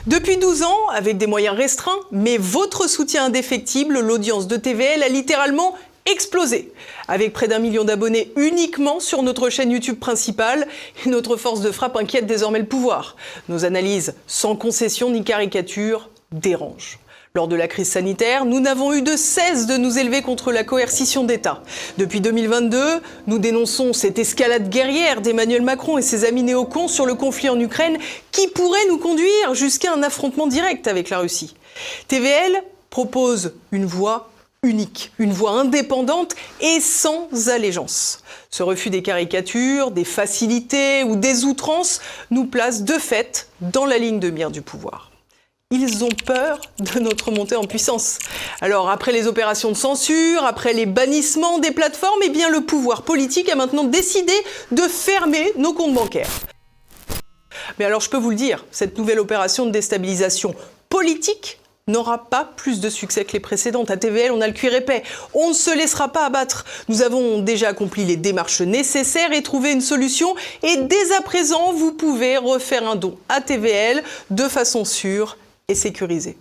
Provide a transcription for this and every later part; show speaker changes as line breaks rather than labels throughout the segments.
Depuis 12 ans, avec des moyens restreints, mais votre soutien indéfectible, l'audience de TVL a littéralement explosé. Avec près d'1 million d'abonnés uniquement sur notre chaîne YouTube principale, notre force de frappe inquiète désormais le pouvoir. Nos analyses sans concession ni caricature dérangent. Lors de la crise sanitaire, nous n'avons eu de cesse de nous élever contre la coercition d'État. Depuis 2022, nous dénonçons cette escalade guerrière d'Emmanuel Macron et ses amis néocons sur le conflit en Ukraine qui pourrait nous conduire jusqu'à un affrontement direct avec la Russie. TVL propose une voie unique, une voie indépendante et sans allégeance. Ce refus des caricatures, des facilités ou des outrances nous place de fait dans la ligne de mire du pouvoir. Ils ont peur de notre montée en puissance. Alors, après les opérations de censure, après les bannissements des plateformes, eh bien, le pouvoir politique a maintenant décidé de fermer nos comptes bancaires. Mais alors, je peux vous le dire, cette nouvelle opération de déstabilisation politique n'aura pas plus de succès que les précédentes. À TVL, on a le cuir épais. On ne se laissera pas abattre. Nous avons déjà accompli les démarches nécessaires et trouvé une solution. Et dès à présent, vous pouvez refaire un don à TVL de façon sûre et sécurisée.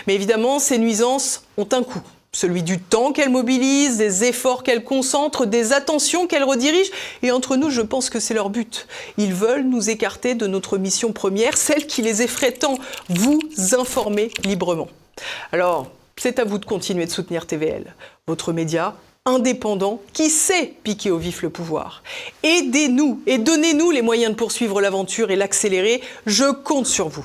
Mais évidemment, ces nuisances ont un coût. Celui du temps qu'elles mobilisent, des efforts qu'elles concentrent, des attentions qu'elles redirigent. Et entre nous, je pense que c'est leur but. Ils veulent nous écarter de notre mission première, celle qui les effraie tant, vous informer librement. Alors, c'est à vous de continuer de soutenir TVL, votre média indépendant qui sait piquer au vif le pouvoir. Aidez-nous et donnez-nous les moyens de poursuivre l'aventure et l'accélérer. Je compte sur vous.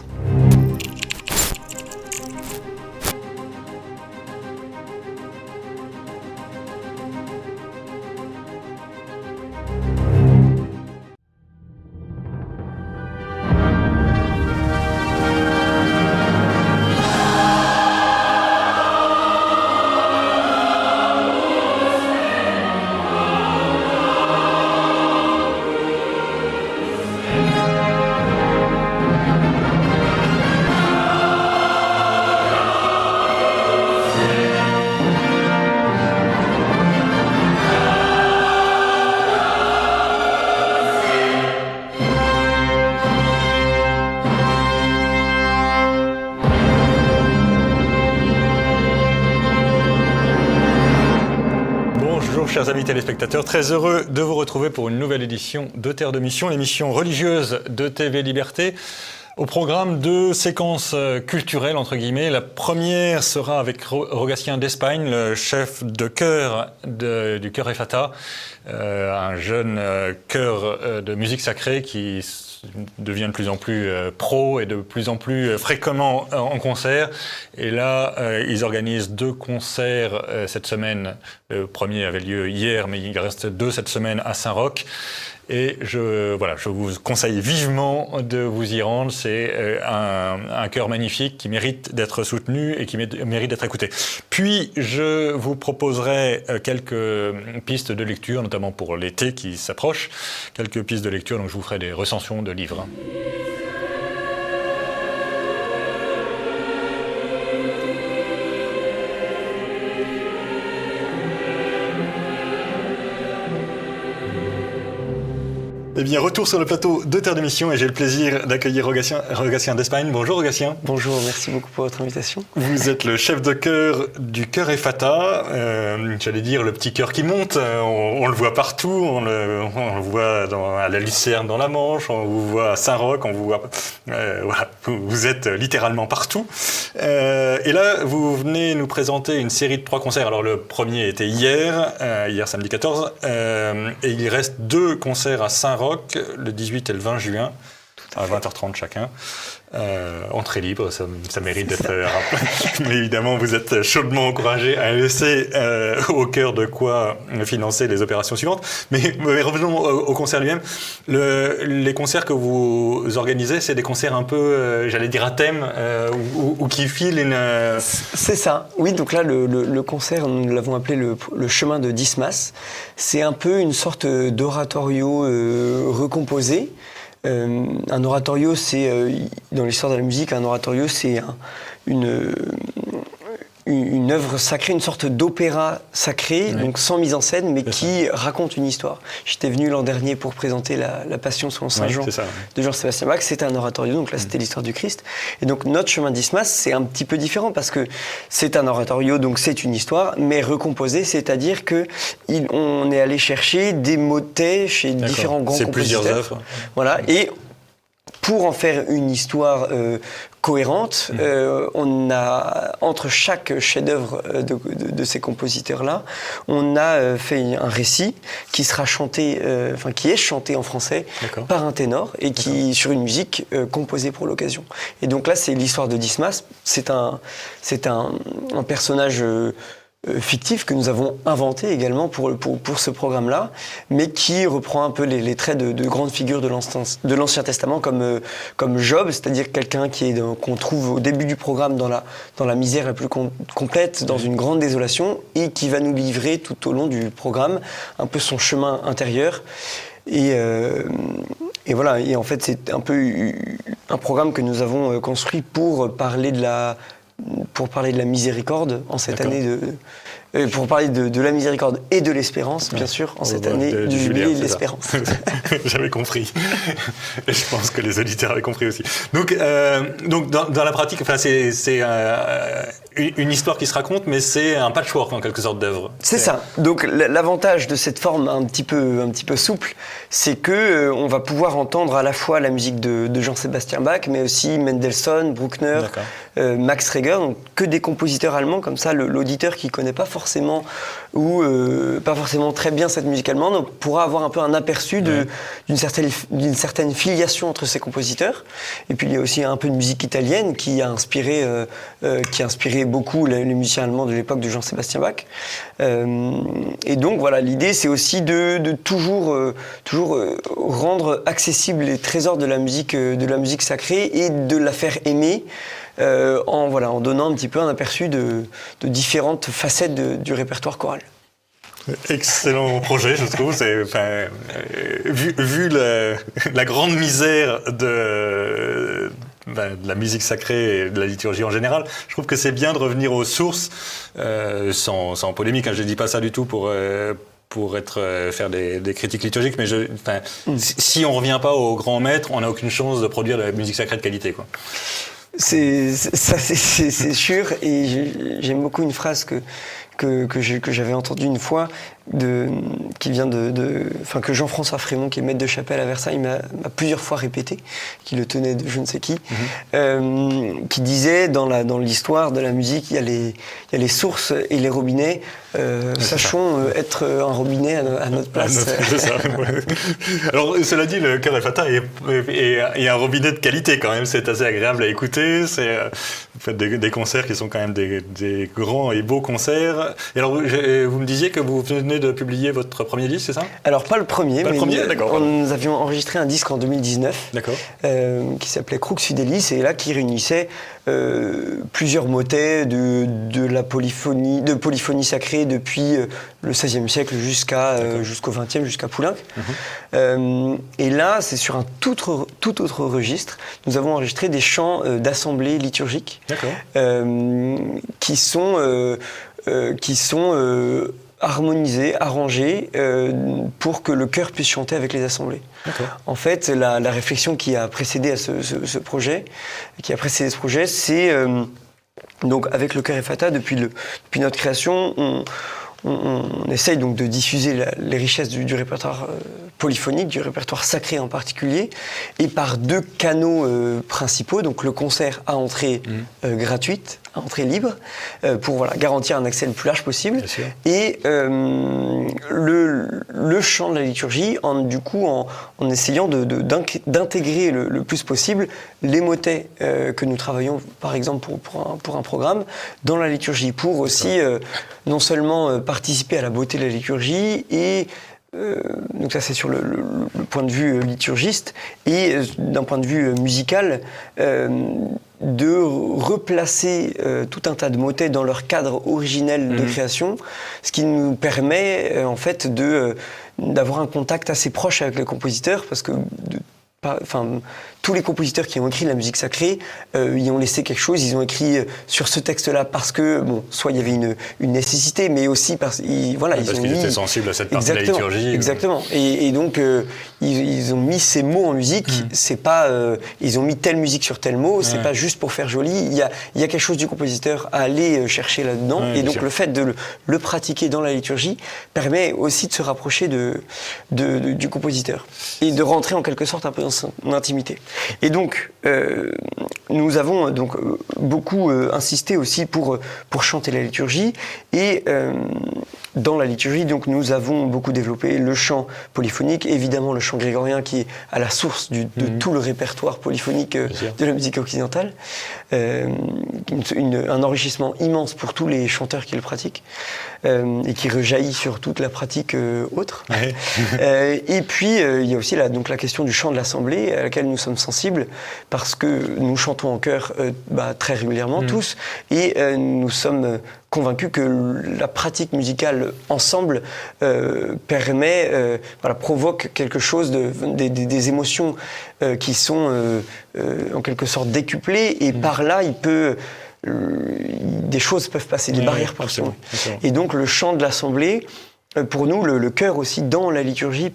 Chers amis téléspectateurs, très heureux de vous retrouver pour une nouvelle édition de Terre de Mission, l'émission religieuse de TV Liberté. Au programme, deux séquences culturelles, entre guillemets. La première sera avec Rogatien d'Espagne, le chef de chœur du chœur Effata, un jeune chœur de musique sacrée qui devient de plus en plus pro et de plus en plus fréquemment en concert. Et là, ils organisent deux concerts cette semaine. Le premier avait lieu hier, mais il reste deux cette semaine à Saint-Roch. Et je vous conseille vivement de vous y rendre. C'est un chœur magnifique qui mérite d'être soutenu et qui mérite d'être écouté. Puis, je vous proposerai quelques pistes de lecture, notamment pour l'été qui s'approche. Quelques pistes de lecture, donc je vous ferai des recensions de livres. Eh bien, retour sur le plateau de Terre de Mission et j'ai le plaisir d'accueillir Rogatien d'Espagne. Bonjour Rogatien.
Bonjour, merci beaucoup pour votre invitation.
Vous êtes le chef de chœur du chœur Effata, j'allais dire le petit chœur qui monte, on le voit partout, on le voit à la Lucerne dans la Manche, on vous voit à Saint-Roch, on vous voit... voilà, vous êtes littéralement partout. Et là, vous venez nous présenter une série de 3 concerts. Alors le premier était hier samedi 14, et il reste 2 concerts à Saint-Roch, le 18 et le 20 juin, à 20h30 chacun. Entrée libre, ça mérite d'être rappelé. Mais évidemment, vous êtes chaudement encouragé à laisser au cœur de quoi financer les opérations suivantes. Mais revenons au concert lui-même. Les concerts que vous organisez, c'est des concerts un peu, j'allais dire à thème, ou qui filent une...
C'est ça. Oui, donc là, le concert, nous l'avons appelé le chemin de Dismas. C'est un peu une sorte d'oratorio recomposé. Un oratorio, c'est, dans l'histoire de la musique, un oratorio, c'est une une œuvre sacrée, une sorte d'opéra sacré, donc sans mise en scène, mais qui raconte une histoire. J'étais venu l'an dernier pour présenter la Passion selon Saint Jean de Jean-Sébastien Bach. C'était un oratorio, donc là c'était l'histoire du Christ. Et donc notre chemin d'Isthmas, c'est un petit peu différent parce que c'est un oratorio, donc c'est une histoire, mais recomposée, c'est-à-dire qu'on est allé chercher des motets chez différents grands compositeurs.
C'est plusieurs œuvres.
Voilà, et pour en faire une histoire cohérente, on a, entre chaque chef-d'œuvre de ces compositeurs-là, on a fait un récit qui sera chanté, qui est chanté en français par un ténor et qui sur une musique composée pour l'occasion. Et donc là, c'est l'histoire de Dismas. C'est un personnage fictif que nous avons inventé également pour ce programme-là, mais qui reprend un peu les traits de grandes figures de l'Ancien Testament comme Job, c'est-à-dire quelqu'un qu'on trouve au début du programme dans la misère la plus complète, dans une grande désolation, et qui va nous livrer tout au long du programme un peu son chemin intérieur. Et voilà, et en fait c'est un peu un programme que nous avons construit pour parler de la miséricorde en cette année pour parler de la miséricorde et de l'espérance, bien sûr, en cette année du jubilé de l'espérance.
J'avais compris. Et je pense que les auditeurs avaient compris aussi. Donc dans la pratique, c'est une histoire qui se raconte, mais c'est un patchwork en quelque sorte d'œuvre.
C'est ça. Donc l'avantage de cette forme un petit peu souple, c'est que on va pouvoir entendre à la fois la musique de Jean-Sébastien Bach, mais aussi Mendelssohn, Bruckner, Max Reger, donc que des compositeurs allemands, comme ça l'auditeur qui connaît pas forcément ou pas forcément très bien cette musique allemande, donc pourra avoir un peu un aperçu d'une certaine filiation entre ces compositeurs. Et puis il y a aussi un peu de musique italienne qui a inspiré beaucoup les musiciens allemands de l'époque de Jean-Sébastien Bach. Et donc voilà, l'idée c'est aussi de toujours rendre accessibles les trésors de la musique sacrée et de la faire aimer en donnant un petit peu un aperçu de différentes facettes du répertoire choral.
Excellent projet, je trouve. Vu la grande misère de la musique sacrée et de la liturgie en général, je trouve que c'est bien de revenir aux sources, sans polémique. Je ne dis pas ça du tout pour faire des critiques liturgiques, mais si on ne revient pas aux grands maîtres, on n'a aucune chance de produire de la musique sacrée de qualité, quoi.
C'est sûr, et j'aime beaucoup une phrase que j'avais entendue une fois, qui vient que Jean-François Frémont, qui est maître de chapelle à Versailles, m'a plusieurs fois répété, qui le tenait de je ne sais qui, qui disait dans l'histoire de la musique, il y a les sources et les robinets. Sachons être un robinet à notre place.
C'est ça. Alors, cela dit, le Chœur Ephphatha est un robinet de qualité quand même. C'est assez agréable à écouter. Vous faites des concerts qui sont quand même des grands et beaux concerts. Et alors, vous me disiez que vous venez de publier votre premier disque, c'est ça ?
Alors, pas le premier, mais
d'accord.
Nous avions enregistré un disque en 2019 qui s'appelait Crux Fidelis, et là qui réunissait plusieurs motets de polyphonie sacrée depuis le XVIe siècle jusqu'au XXe, jusqu'à Poulenc. Et là, c'est sur un tout autre registre. Nous avons enregistré des chants d'assemblée liturgique qui sont harmonisés, arrangés pour que le chœur puisse chanter avec les assemblées. En fait, la réflexion qui a précédé à ce projet, c'est donc avec le Chœur Ephphatha, depuis notre création, on essaye donc de diffuser les richesses du répertoire polyphonique, du répertoire sacré en particulier, et par deux canaux principaux, donc le concert à entrée gratuite, à entrée libre, pour garantir un accès le plus large possible, et le chant de la liturgie, en essayant d'intégrer le plus possible les motets que nous travaillons, par exemple pour un programme, dans la liturgie, pour aussi non seulement participer à la beauté de la liturgie, et donc ça c'est sur le point de vue liturgiste, et d'un point de vue musical, de replacer tout un tas de motets dans leur cadre originel de création, ce qui nous permet en fait d'avoir un contact assez proche avec le compositeur, parce que tous les compositeurs qui ont écrit la musique sacrée y ont laissé quelque chose. Ils ont écrit sur ce texte-là parce que, soit il y avait une nécessité, mais aussi parce qu'ils
étaient sensibles à cette partie de la liturgie.
Exactement. Et donc, ils ont mis ces mots en musique. C'est pas, ils ont mis telle musique sur tel mot. C'est pas juste pour faire joli. Il y a quelque chose du compositeur à aller chercher là-dedans. Et donc, le fait de le pratiquer dans la liturgie permet aussi de se rapprocher du compositeur et de rentrer en quelque sorte un peu dans son intimité. Et donc, nous avons donc beaucoup insisté aussi pour chanter la liturgie. Et dans la liturgie, donc, nous avons beaucoup développé le chant polyphonique, évidemment le chant grégorien qui est à la source de tout le répertoire polyphonique de la musique occidentale. Un enrichissement immense pour tous les chanteurs qui le pratiquent et qui rejaillit sur toute la pratique autre. Et puis, il y a aussi la question du chant de l'Assemblée à laquelle nous sommes sensibles parce que nous chantons en chœur très régulièrement tous et nous sommes convaincus que la pratique musicale ensemble provoque quelque chose, des émotions qui sont en quelque sorte décuplées et par là des choses peuvent passer, des barrières peuvent passer. Et donc le chant de l'Assemblée, pour nous, le chœur aussi dans la liturgie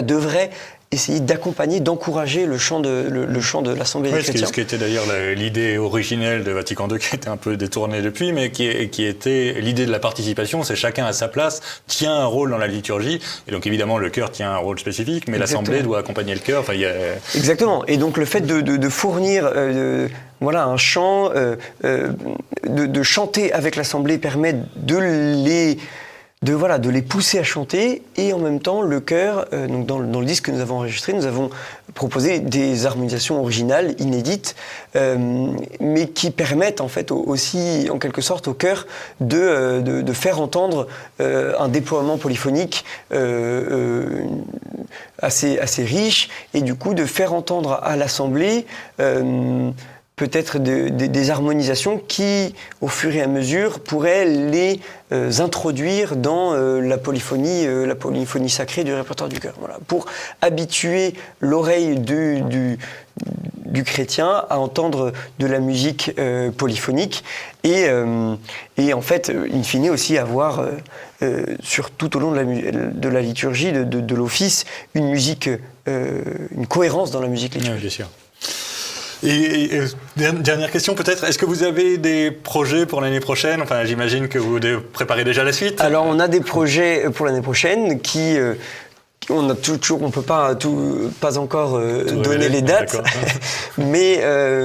devrait essayer d'accompagner, d'encourager le chant de l'Assemblée des chrétiens.
Ce qui était d'ailleurs l'idée originelle de Vatican II, qui était un peu détournée depuis, mais qui était l'idée de la participation, c'est chacun à sa place, tient un rôle dans la liturgie, et donc évidemment le chœur tient un rôle spécifique, mais l'Assemblée doit accompagner le chœur.
Exactement, et donc le fait de fournir un chant, de chanter avec l'Assemblée permet de les pousser à chanter, et en même temps le chœur, donc dans le disque que nous avons enregistré, nous avons proposé des harmonisations originales, inédites, mais qui permettent en fait aussi en quelque sorte au chœur de faire entendre un déploiement polyphonique assez riche, et du coup de faire entendre à l'Assemblée peut-être des harmonisations qui, au fur et à mesure, pourraient les introduire dans la polyphonie sacrée du répertoire du chœur. Voilà, pour habituer l'oreille du chrétien à entendre de la musique polyphonique et en fait, in fine, aussi avoir tout au long de la liturgie, de l'office, une musique, une cohérence dans la musique liturgique.
Oui, bien sûr. Et dernière question peut-être, est-ce que vous avez des projets pour l'année prochaine ? Enfin, j'imagine que vous préparez déjà la suite.
Alors, on a des projets pour l'année prochaine qui... on ne peut pas encore donner les dates, mais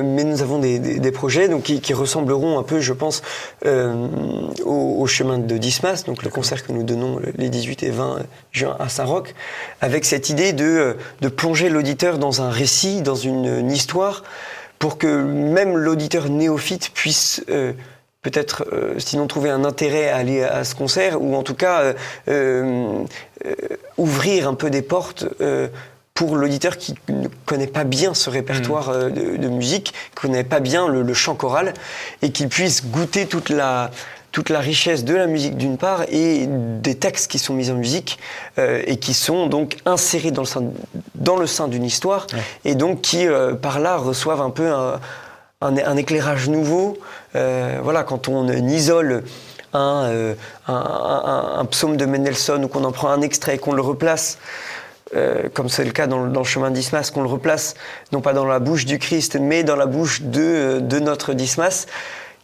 nous avons des projets donc, qui ressembleront un peu, je pense, au chemin de Dismas, donc le concert que nous donnons les 18 et 20 juin à Saint-Roch, avec cette idée de plonger l'auditeur dans un récit, dans une histoire, pour que même l'auditeur néophyte puisse... peut-être, sinon trouver un intérêt à aller à ce concert, ou en tout cas ouvrir un peu des portes pour l'auditeur qui ne connaît pas bien ce répertoire de musique, qui ne connaît pas bien le chant choral, et qu'il puisse goûter toute la richesse de la musique d'une part, et des textes qui sont mis en musique, et qui sont donc insérés dans le sein d'une histoire, et donc qui, par là, reçoivent un peu un éclairage nouveau. Quand on isole un psaume de Mendelssohn, ou qu'on en prend un extrait et qu'on le replace, comme c'est le cas dans le chemin de Dismas, qu'on le replace non pas dans la bouche du Christ, mais dans la bouche de notre Dismas,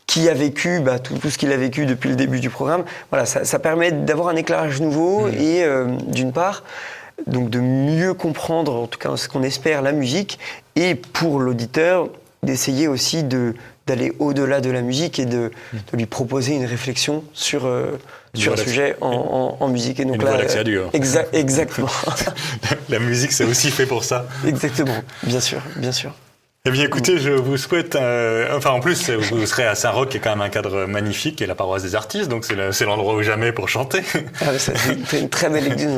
qui a vécu tout ce qu'il a vécu depuis le début du programme. Voilà, ça permet d'avoir un éclairage nouveau et d'une part, donc de mieux comprendre, en tout cas ce qu'on espère, la musique, et pour l'auditeur, d'essayer aussi d'aller au-delà de la musique et de lui proposer une réflexion sur un sujet en musique. Et donc
là, l'accès à Dieu.
Exactement.
La musique, c'est aussi fait pour ça.
Exactement, bien sûr, bien sûr.
Eh bien, écoutez, je vous souhaite... en plus, vous serez à Saint-Roch, qui est quand même un cadre magnifique, qui est la paroisse des artistes, donc c'est l'endroit où jamais pour chanter.
C'est une très belle église.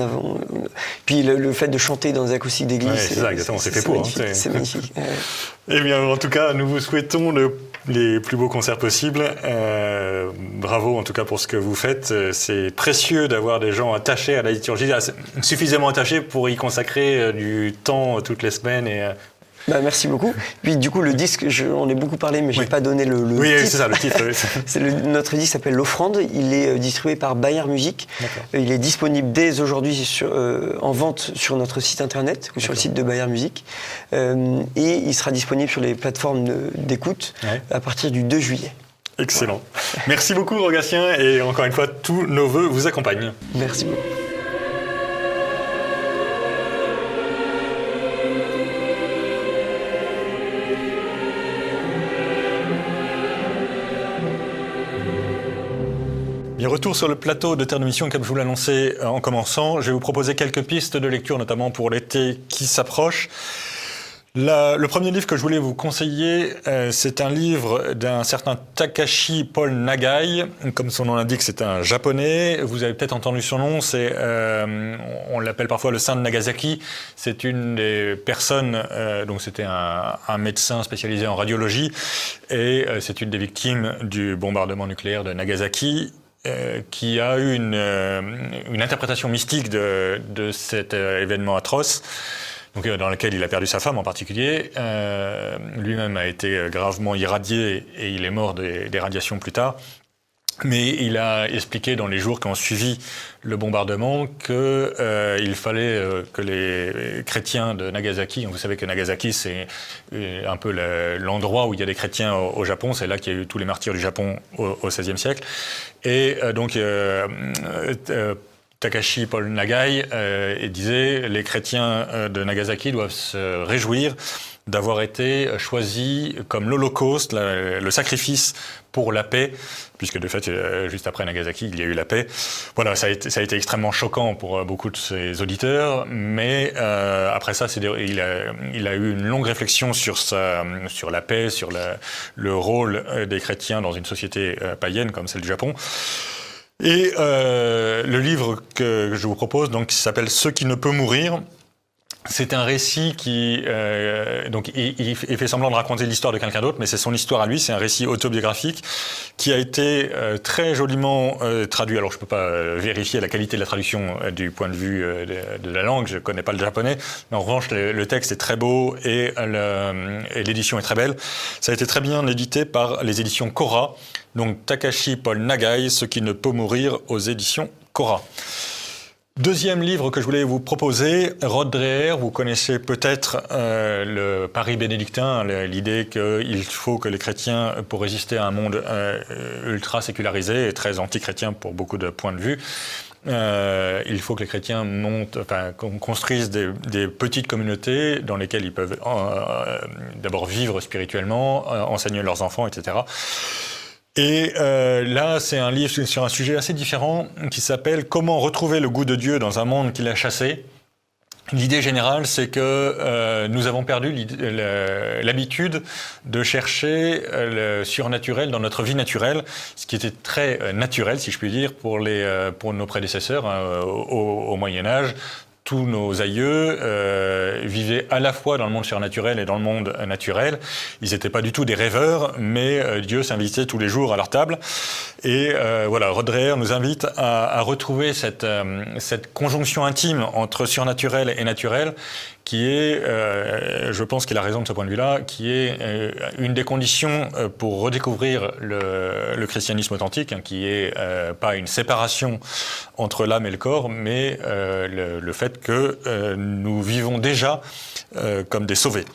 Puis le fait de chanter dans des acoustiques d'église,
c'est ça, exactement, c'est fait pour.
C'est magnifique.
Eh bien, en tout cas, nous vous souhaitons les plus beaux concerts possibles. Bravo, en tout cas, pour ce que vous faites. C'est précieux d'avoir des gens attachés à la liturgie, suffisamment attachés pour y consacrer du temps toutes les semaines et...
merci beaucoup. Puis du coup, le disque, on a beaucoup parlé, mais je n'ai pas donné le titre.
Oui, c'est ça, le titre.
Notre disque s'appelle L'Offrande. Il est distribué par Bayard Musique. Il est disponible dès aujourd'hui en vente sur notre site internet ou sur le site de Bayard Musique. Et il sera disponible sur les plateformes d'écoute à partir du 2 juillet.
Excellent. Voilà. Merci beaucoup, Rogatien. Et encore une fois, tous nos vœux vous accompagnent.
Merci beaucoup.
Bien, retour sur le plateau de Terre de Mission, comme je vous l'annonçais en commençant. Je vais vous proposer quelques pistes de lecture, notamment pour l'été qui s'approche. Le premier livre que je voulais vous conseiller, c'est un livre d'un certain Takashi Paul Nagai. Comme son nom l'indique, c'est un japonais. Vous avez peut-être entendu son nom, on l'appelle parfois le saint de Nagasaki. C'est une des personnes, donc c'était un médecin spécialisé en radiologie, et c'est une des victimes du bombardement nucléaire de Nagasaki, qui a eu une interprétation mystique de cet événement atroce, donc, dans lequel il a perdu sa femme en particulier. Lui-même a été gravement irradié et il est mort des radiations plus tard. Mais il a expliqué dans les jours qui ont suivi le bombardement qu'il fallait que les chrétiens de Nagasaki, vous savez que Nagasaki c'est un peu l'endroit où il y a des chrétiens au Japon, c'est là qu'il y a eu tous les martyrs du Japon au XVIe siècle. Et donc Takashi Paul Nagai disait les chrétiens de Nagasaki doivent se réjouir d'avoir été choisis comme l'Holocauste, le sacrifice pour la paix, puisque de fait, juste après Nagasaki, il y a eu la paix. Voilà, ça a été extrêmement choquant pour beaucoup de ses auditeurs, mais après ça, il a eu une longue réflexion sur la paix, sur le rôle des chrétiens dans une société païenne comme celle du Japon. Et le livre que je vous propose, donc, qui s'appelle « Ce qui ne peut mourir », c'est un récit qui... donc il fait semblant de raconter l'histoire de quelqu'un d'autre, mais c'est son histoire à lui, c'est un récit autobiographique qui a été très joliment traduit. Alors je ne peux pas vérifier la qualité de la traduction du point de vue de la langue, je ne connais pas le japonais, mais en revanche le texte est très beau et l'édition est très belle. Ça a été très bien édité par les éditions Kora, donc Takashi Paul Nagai, Ce qui ne peut mourir, aux éditions Kora. Deuxième livre que je voulais vous proposer, Rod Dreher, vous connaissez peut-être le pari bénédictin, l'idée qu'il faut que les chrétiens, pour résister à un monde ultra sécularisé et très anti-chrétien pour beaucoup de points de vue, il faut que les chrétiens construisent des petites communautés dans lesquelles ils peuvent d'abord vivre spirituellement, enseigner leurs enfants, etc. Et là, c'est un livre sur un sujet assez différent qui s'appelle « Comment retrouver le goût de Dieu dans un monde qui l'a chassé ». L'idée générale, c'est que nous avons perdu l'habitude de chercher le surnaturel dans notre vie naturelle, ce qui était très naturel, si je puis dire, pour nos prédécesseurs au Moyen-Âge. Tous nos aïeux vivaient à la fois dans le monde surnaturel et dans le monde naturel. Ils n'étaient pas du tout des rêveurs, mais Dieu s'invitait tous les jours à leur table. Et voilà, Rod Dreher nous invite à retrouver cette conjonction intime entre surnaturel et naturel, qui est, je pense qu'il a raison de ce point de vue-là, qui est une des conditions pour redécouvrir le christianisme authentique, hein, qui est pas une séparation entre l'âme et le corps, mais le fait que nous vivons déjà comme des sauvés.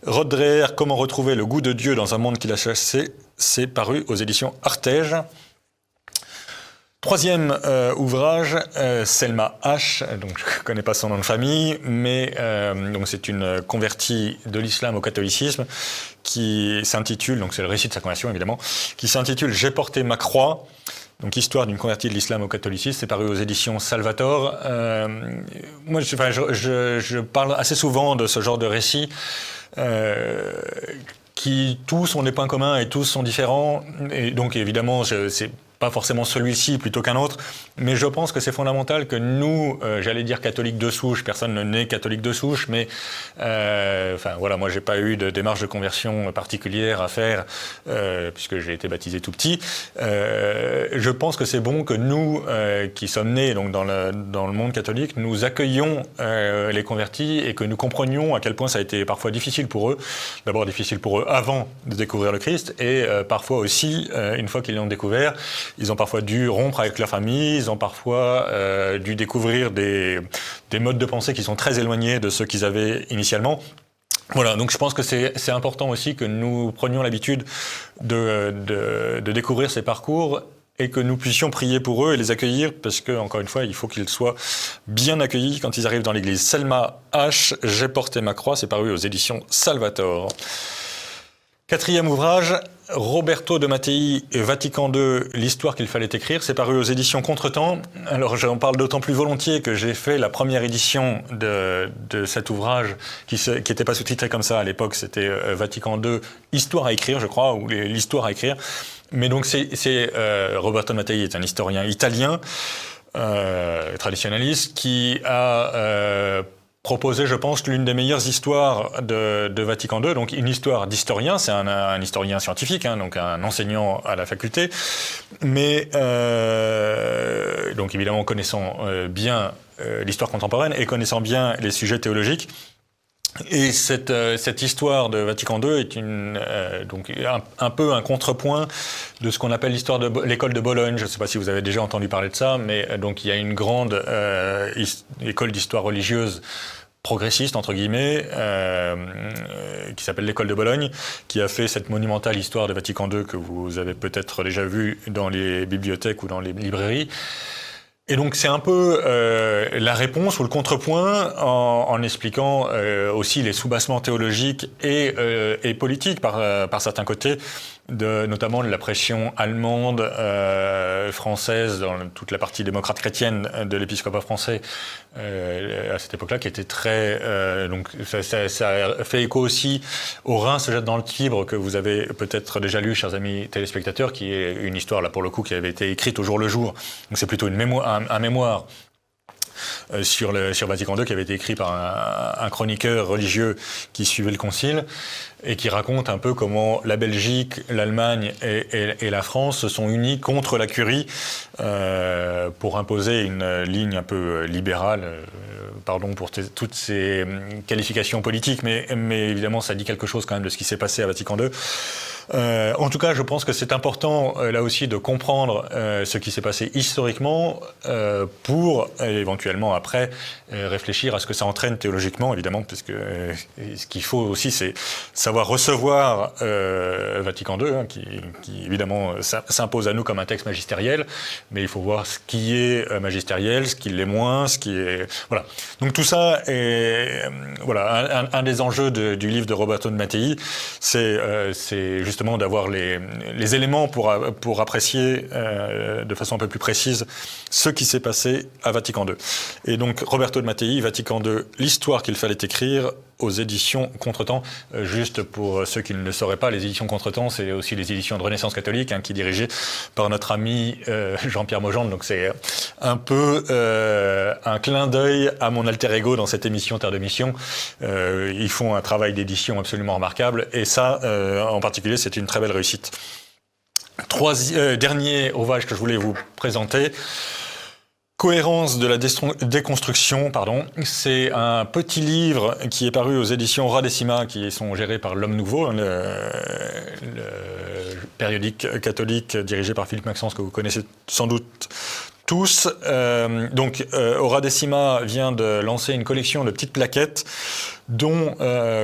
Rod Dreher, Comment retrouver le goût de Dieu dans un monde qui l'a chassé, c'est paru aux éditions Artege. Troisième ouvrage, Selma H. Donc je ne connais pas son nom de famille, mais donc c'est une convertie de l'islam au catholicisme qui s'intitule, donc c'est le récit de sa conversion évidemment, qui s'intitule « J'ai porté ma croix ». Donc, histoire d'une convertie de l'islam au catholicisme, c'est paru aux éditions Salvator. Moi, je parle assez souvent de ce genre de récit qui tous ont des points communs et tous sont différents. Et donc évidemment, c'est pas forcément celui-ci plutôt qu'un autre, mais je pense que c'est fondamental que nous, j'allais dire catholiques de souche, personne ne naît catholique de souche, mais enfin voilà, moi j'ai pas eu de démarche de conversion particulière à faire puisque j'ai été baptisé tout petit. Je pense que c'est bon que nous, qui sommes nés donc dans le monde catholique, nous accueillions les convertis et que nous comprenions à quel point ça a été parfois difficile pour eux. D'abord difficile pour eux avant de découvrir le Christ et parfois aussi une fois qu'ils l'ont découvert. Ils ont parfois dû rompre avec leur famille, ils ont parfois dû découvrir des modes de pensée qui sont très éloignés de ceux qu'ils avaient initialement. Voilà, donc je pense que c'est important aussi que nous prenions l'habitude de découvrir ces parcours et que nous puissions prier pour eux et les accueillir, parce que, encore une fois, il faut qu'ils soient bien accueillis quand ils arrivent dans l'église. Selma H, J'ai porté ma croix, c'est paru aux éditions Salvator. 4e ouvrage, Roberto de Mattei, Vatican II, l'histoire qu'il fallait écrire, c'est paru aux éditions Contretemps. Alors j'en parle d'autant plus volontiers que j'ai fait la première édition de cet ouvrage qui n'était pas sous-titré comme ça à l'époque, c'était Vatican II, histoire à écrire, je crois, ou l'histoire à écrire. Mais donc Roberto de Mattei est un historien italien, traditionnaliste, qui a proposé, je pense, l'une des meilleures histoires de Vatican II, donc une histoire d'historien, c'est un historien scientifique, hein, donc un enseignant à la faculté, mais donc évidemment connaissant bien l'histoire contemporaine et connaissant bien les sujets théologiques. Et cette histoire de Vatican II est donc un peu un contrepoint de ce qu'on appelle l'histoire de l'école de Bologne. Je ne sais pas si vous avez déjà entendu parler de ça, mais donc il y a une grande école d'histoire religieuse progressiste, entre guillemets, qui s'appelle l'école de Bologne, qui a fait cette monumentale histoire de Vatican II que vous avez peut-être déjà vue dans les bibliothèques ou dans les librairies. Et donc c'est un peu la réponse ou le contrepoint en expliquant aussi les soubassements théologiques et politiques par certains côtés, notamment de la pression allemande, française, dans toute la partie démocrate chrétienne de l'épiscopat français à cette époque-là, qui était très... donc ça fait écho aussi au Rhin se jette dans le Tibre, que vous avez peut-être déjà lu, chers amis téléspectateurs, qui est une histoire, là pour le coup, qui avait été écrite au jour le jour. Donc c'est plutôt un mémoire sur Vatican II qui avait été écrit par un chroniqueur religieux qui suivait le concile et qui raconte un peu comment la Belgique, l'Allemagne et la France se sont unis contre la curie pour imposer une ligne un peu libérale. Pardon pour toutes ces qualifications politiques, mais évidemment ça dit quelque chose quand même de ce qui s'est passé à Vatican II. En tout cas, je pense que c'est important, là aussi, de comprendre ce qui s'est passé historiquement pour, éventuellement, après, réfléchir à ce que ça entraîne théologiquement, évidemment, parce que ce qu'il faut aussi, c'est savoir recevoir Vatican II, hein, qui évidemment, s'impose à nous comme un texte magistériel, mais il faut voir ce qui est magistériel, ce qui l'est moins, ce qui est... Voilà. Donc tout ça est... voilà, un des enjeux du livre de Roberto de Mattei, c'est justement d'avoir les éléments pour apprécier de façon un peu plus précise ce qui s'est passé à Vatican II. Et donc Roberto de Mattei, Vatican II, l'histoire qu'il fallait écrire aux éditions Contretemps. Juste pour ceux qui ne le sauraient pas, les éditions Contretemps, c'est aussi les éditions de Renaissance catholique, hein, qui est dirigée par notre ami Jean-Pierre Maugendre. Donc c'est un peu un clin d'œil à mon alter ego dans cette émission Terre de Mission. Ils font un travail d'édition absolument remarquable et ça, en particulier, c'est une très belle réussite. Dernier ouvrage que je voulais vous présenter, Cohérence de la déconstruction, c'est un petit livre qui est paru aux éditions Radécima, qui sont gérées par L'Homme Nouveau, le périodique catholique dirigé par Philippe Maxence, que vous connaissez sans doute tous. Donc, Radécima vient de lancer une collection de petites plaquettes, dont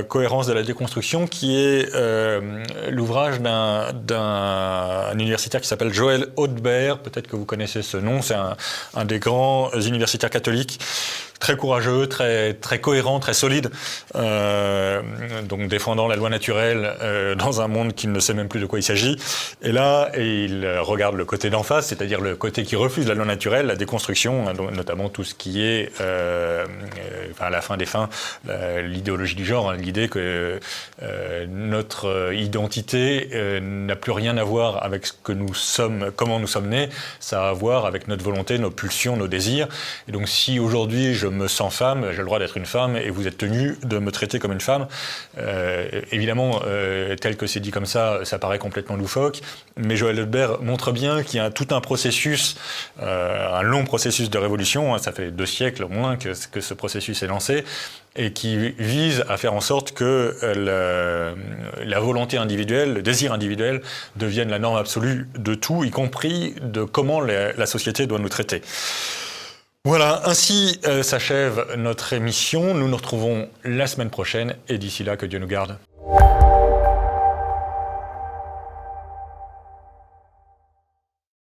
Cohérence de la déconstruction, qui est l'ouvrage d'un universitaire qui s'appelle Joël Haudebert. Peut-être que vous connaissez ce nom. C'est un des grands universitaires catholiques, très courageux, très cohérent, très solide, donc défendant la loi naturelle dans un monde qui ne sait même plus de quoi il s'agit. Et là, il regarde le côté d'en face, c'est-à-dire le côté qui refuse la loi naturelle, la déconstruction, notamment tout ce qui est à la fin des fins, l'idéologie du genre, hein, l'idée que notre identité n'a plus rien à voir avec ce que nous sommes, comment nous sommes nés, ça a à voir avec notre volonté, nos pulsions, nos désirs. Et donc si aujourd'hui je me sens femme, j'ai le droit d'être une femme et vous êtes tenu de me traiter comme une femme, évidemment, tel que c'est dit comme ça paraît complètement loufoque, mais Joël Ledbert montre bien qu'il y a tout un processus, un long processus de révolution, hein, ça fait 2 siècles au moins que ce processus est lancé, et qui vise à faire en sorte que la volonté individuelle, le désir individuel devienne la norme absolue de tout, y compris de comment la société doit nous traiter. Voilà, ainsi s'achève notre émission. Nous nous retrouvons la semaine prochaine et d'ici là, que Dieu nous garde.